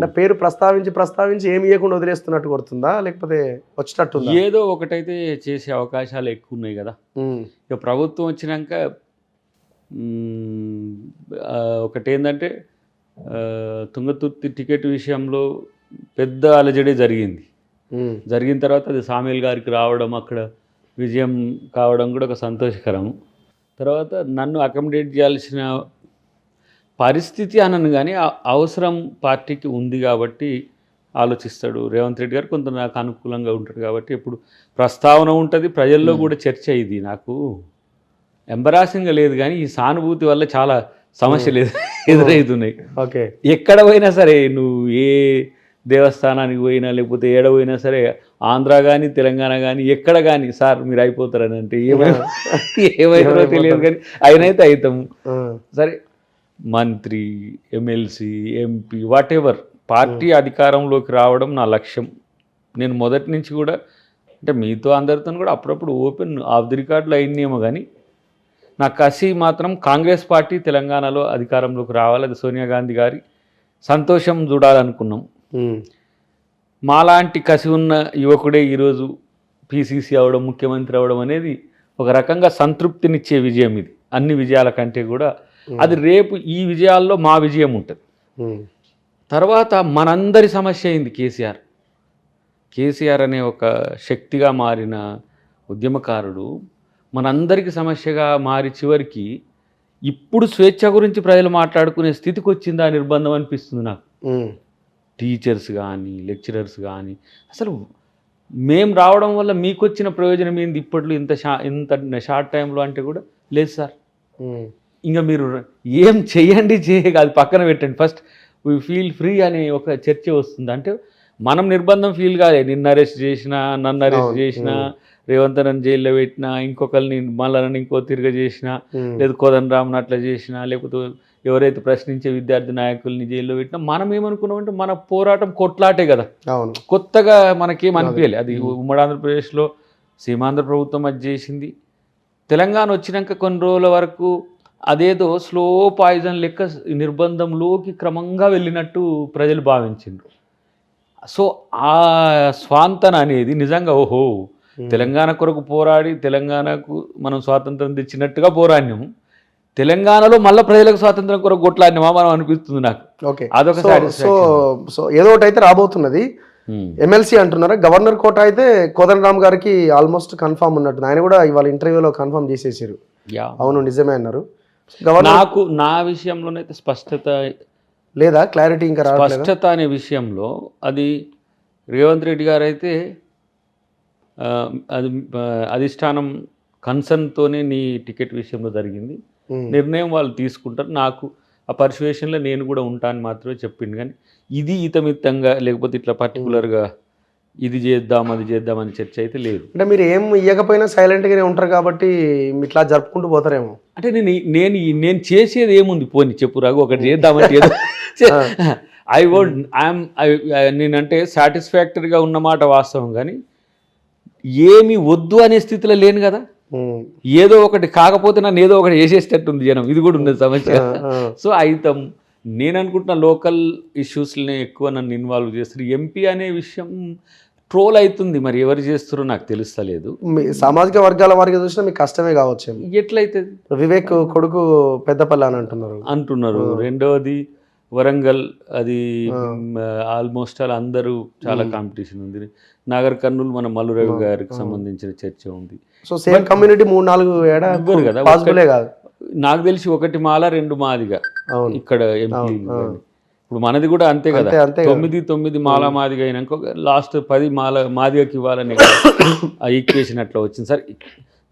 నా పేరు ప్రస్తావించి ఏమి ఇవ్వకుండా వదిలేస్తున్నట్టు కొడుతుందా లేకపోతే వచ్చేటట్టుందా? ఏదో ఒకటైతే చేసే అవకాశాలు ఎక్కువ ఉన్నాయి కదా. ఇక ప్రభుత్వం వచ్చినాక ఒకటేంటంటే తుంగతుర్తి టికెట్ విషయంలో పెద్ద అలజడి జరిగింది. జరిగిన తర్వాత అది సామేల్ గారికి రావడం, అక్కడ విజయం కావడం కూడా ఒక సంతోషకరం. తర్వాత నన్ను అకామిడేట్ చేయాల్సిన పరిస్థితి అనను కానీ అవసరం పార్టీకి ఉంది కాబట్టి ఆలోచిస్తాడు రేవంత్ రెడ్డి గారు. కొంత నాకు అనుకూలంగా ఉంటాడు కాబట్టి ఎప్పుడు ప్రస్తావన ఉంటుంది, ప్రజల్లో కూడా చర్చ. ఇది నాకు ఎంబరాసింగ్గా లేదు కానీ ఈ సానుభూతి వల్ల చాలా సమస్యలు ఎదురవుతున్నాయి. ఓకే, ఎక్కడ పోయినా సరే, నువ్వు ఏ దేవస్థానానికి పోయినా లేకపోతే ఏడ పోయినా సరే, ఆంధ్ర కానీ తెలంగాణ కానీ ఎక్కడ కానీ సార్ మీరు అయిపోతారని అంటే ఏమైనా తెలియదు కానీ అయినైతే అవుతాము. సరే, మంత్రి, MLC, MP, what ever, party అధికారంలోకి రావడం నా లక్ష్యం. నేను మొదటి నుంచి కూడా అంటే మీతో అందరితో కూడా అప్పుడప్పుడు ఓపెన్ ఆఫ్ ది రికార్డులు అయినేమో కానీ నా కసి మాత్రం కాంగ్రెస్ పార్టీ తెలంగాణలో అధికారంలోకి రావాలి. అది సోనియా గాంధీ గారి సంతోషం చూడాలనుకున్నాం. మాలాంటి కసి ఉన్న యువకుడే ఈరోజు పిసిసి అవడం, ముఖ్యమంత్రి అవడం అనేది ఒక రకంగా సంతృప్తినిచ్చే విజయం. ఇది అన్ని విజయాల కంటే కూడా అది రేపు ఈ విజయాల్లో మా విజయం ఉంటుంది. తర్వాత మనందరి సమస్య అయింది కేసీఆర్ అనే ఒక శక్తిగా మారిన ఉద్యమకారుడు మనందరికి సమస్యగా మారి చివరికి ఇప్పుడు స్వేచ్ఛ గురించి ప్రజలు మాట్లాడుకునే స్థితికి వచ్చిందా నిర్బంధం అనిపిస్తుంది నాకు. టీచర్స్ కానీ లెక్చరర్స్ కానీ అసలు మేము రావడం వల్ల మీకు వచ్చిన ప్రయోజనం ఏంది ఇప్పట్లో ఇంత షార్ట్ టైంలో అంటే కూడా లేదు సార్. ఇంకా మీరు ఏం చెయ్యండి అది పక్కన పెట్టండి, ఫస్ట్ వీ ఫీల్ ఫ్రీ అనే ఒక చర్చ వస్తుంది. అంటే మనం నిర్బంధం ఫీల్ కాలే, నిన్ను అరెస్ట్ చేసినా, నన్ను అరెస్ట్ చేసినా, రేవంత్ నన్ను జైల్లో పెట్టినా, ఇంకొకరిని మళ్ళీ నన్ను ఇంకో తిరగ చేసినా, లేదు కోదండరామ్ని అట్లా చేసినా, లేకపోతే ఎవరైతే ప్రశ్నించే విద్యార్థి నాయకుల్ని జైల్లో పెట్టినా, మనం ఏమనుకున్నామంటే మన పోరాటం కొట్లాటే కదా. కొత్తగా మనకేం అనిపించాలి. అది ఉమ్మడి ఆంధ్రప్రదేశ్లో సీమాంధ్ర ప్రభుత్వం అది చేసింది. తెలంగాణ వచ్చినాక కొన్ని రోజుల వరకు అదేదో స్లో పాయిజన్ లెక్క నిర్బంధంలోకి క్రమంగా వెళ్ళినట్టు ప్రజలు భావించిండ్రు. సో ఆ స్వాంతన అనేది నిజంగా ఓహో తెలంగాణ కొరకు పోరాడి తెలంగాణకు మనం స్వాతంత్రం తెచ్చినట్టుగా పోరాడినాము, తెలంగాణలో మళ్ళీ ప్రజలకు స్వాతంత్రం కొరకు కొట్లాడినామా మనం అనిపిస్తుంది నాకు. ఓకే, అదొక సో ఏదో ఒకటి అయితే రాబోతున్నది. ఎమ్మెల్సీ అంటున్నారా, గవర్నర్ కోట అయితే కోదండరామ్ గారికి ఆల్మోస్ట్ కన్ఫామ్ ఉన్నట్టు. ఆయన కూడా ఇవాళ ఇంటర్వ్యూలో కన్ఫామ్ చేసేసారు. అవును నిజమే అన్నారు. నాకు నా విషయంలోనైతే స్పష్టత లేదా, క్లారిటీ ఇంకా స్పష్టత అనే విషయంలో అది రేవంత్ రెడ్డి గారు అయితే అది అధిష్టానం కన్సర్న్తోనే నీ టికెట్ విషయంలో జరిగింది, నిర్ణయం వాళ్ళు తీసుకుంటారు, నాకు ఆ పర్సువేషన్లో నేను కూడా ఉంటాను మాత్రమే చెప్పిండు. కానీ ఇది ఇతమిత్తంగా లేకపోతే ఇట్లా పర్టికులర్గా ఇది చేద్దాం అది చేద్దాం అని చర్చ అయితే లేదు. అంటే మీరు ఏం ఇవ్వకపోయినా సైలెంట్గానే ఉంటారు కాబట్టి ఇట్లా జరుపుకుంటూ పోతారేమో. అంటే నేను చేసేది ఏముంది, పోని చెప్పు రాగు ఒకటి చేద్దామంటే నేనంటే సాటిస్ఫాక్టరీగా ఉన్నమాట వాస్తవం, కానీ ఏమి వద్దు అనే స్థితిలో లేను కదా. ఏదో ఒకటి కాకపోతే నన్ను ఏదో ఒకటి చేసేటట్టుంది జనం, ఇది కూడా ఉన్నది సమస్య. సో అయితం నేను అనుకుంటున్న లోకల్ ఇష్యూస్ని ఎక్కువ నన్ను ఇన్వాల్వ్ చేస్తారు. ఎంపీ అనే విషయం ట్రోల్ అవుతుంది, మరి ఎవరు చేస్తారో నాకు తెలుస్తలేదు. సామాజిక వర్గాల వారికి చూసినా మీకు కష్టమే కావచ్చు. ఎట్లయితే వివేక్ కొడుకు పెద్దపల్లి అని అంటున్నారు. రెండవది వరంగల్, అది ఆల్మోస్ట్ ఆల్ అందరూ చాలా కాంపిటీషన్ ఉంది. నాగర్ కర్నూలు మన మల్లురవి గారికి సంబంధించిన చర్చ ఉంది. సో సేమ్ కమ్యూనిటీ 3-4 కదా, నాకు తెలిసి 1 మాల 2 మాదిగా ఇక్కడ ఎంపీ. ఇప్పుడు మనది కూడా అంతే కదా, 9 మాల మాదిగా అయినాక లాస్ట్ 10 మాల మాదిగకి ఇవ్వాలని ఆ ఈక్వేషన్ అట్లా వచ్చింది. సార్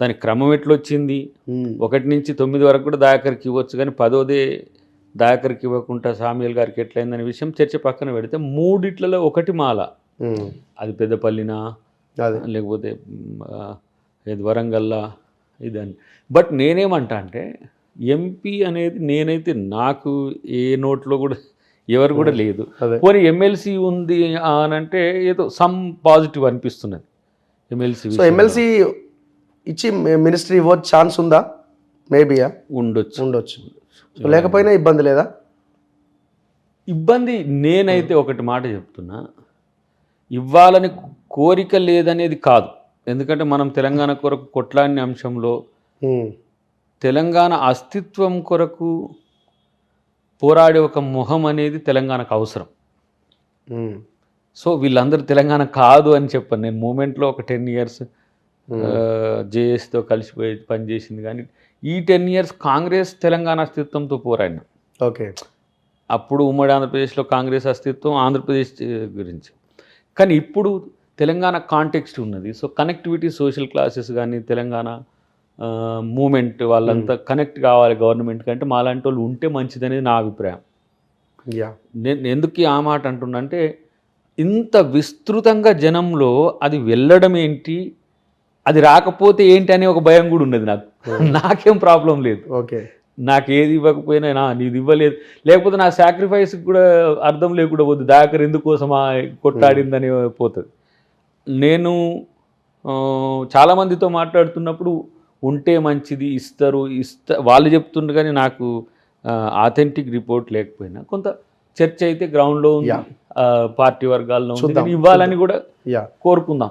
దాని క్రమం ఎట్లా వచ్చింది, 1 నుంచి 9 వరకు కూడా దయాకర్కి ఇవ్వచ్చు, కానీ 10వ దయాకర్కి ఇవ్వకుండా సామ్యూల్ గారికి ఎట్లయిందనే విషయం చర్చ పక్కన పెడితే 3 1 మాల, అది పెద్దపల్లినా లేకపోతే వరంగల్లా ఇదని. బట్ నేనేమంటా అంటే ఎంపీ అనేది నేనైతే నాకు ఏ నోట్లో కూడా ఎవరు కూడా లేదు. పోనీ ఎమ్మెల్సీ ఉంది అని అంటే ఏదో సమ్ పాజిటివ్ అనిపిస్తున్నది. ఎమ్మెల్సీ ఇచ్చి మినిస్ట్రీ ఇవ్వచ్చు ఛాన్స్ ఉందా? మేబీ ఉండొచ్చు. లేకపోయినా ఇబ్బంది లేదా? ఇబ్బంది నేనైతే ఒకటి మాట చెప్తున్నా, ఇవ్వాలని కోరిక లేదనేది కాదు. ఎందుకంటే మనం తెలంగాణ కొరకు కొట్లాడిన అంశంలో తెలంగాణ అస్తిత్వం కొరకు పోరాడే ఒక మొహం అనేది తెలంగాణకు అవసరం. సో వీళ్ళందరూ తెలంగాణ కాదు అని చెప్పాను నేను. మూమెంట్లో ఒక 10 years జేఎస్తో కలిసిపోయి పనిచేసింది, కానీ ఈ 10 years కాంగ్రెస్ తెలంగాణ అస్తిత్వంతో పోరాడిన. ఓకే, అప్పుడు ఉమ్మడి ఆంధ్రప్రదేశ్లో కాంగ్రెస్ అస్తిత్వం ఆంధ్రప్రదేశ్ గురించి, కానీ ఇప్పుడు తెలంగాణ కాంటెక్స్ట్ ఉన్నది. సో కనెక్టివిటీ, సోషల్ క్లాసెస్ కానీ తెలంగాణ మూమెంట్ వాళ్ళంతా కనెక్ట్ కావాలి గవర్నమెంట్ కంటే, మాలాంటి వాళ్ళు ఉంటే మంచిదనేది నా అభిప్రాయం. నేను ఎందుకు ఆ మాట అంటున్నా అంటే, ఇంత విస్తృతంగా జనంలో అది వెళ్ళడం ఏంటి, అది రాకపోతే ఏంటి అనే ఒక భయం కూడా ఉన్నది నాకు. నాకేం ప్రాబ్లం లేదు, ఓకే, నాకు ఏది ఇవ్వకపోయినా నీది ఇవ్వలేదు, లేకపోతే నా సాక్రిఫైస్కి కూడా అర్థం లేకుండా పోతుంది. దాకర్ ఎందుకోసమా కొట్లాడిందని పోతుంది. నేను చాలామందితో మాట్లాడుతున్నప్పుడు ఉంటే మంచిది, వాళ్ళు చెప్తుండ్రు, కానీ నాకు ఆథెంటిక్ రిపోర్ట్ లేకపోయినా కొంత చర్చ అయితే గ్రౌండ్లో ఉంది, పార్టీ వర్గాల్లో ఉంది, ఇవ్వాలని కూడా కోరుకుందాం.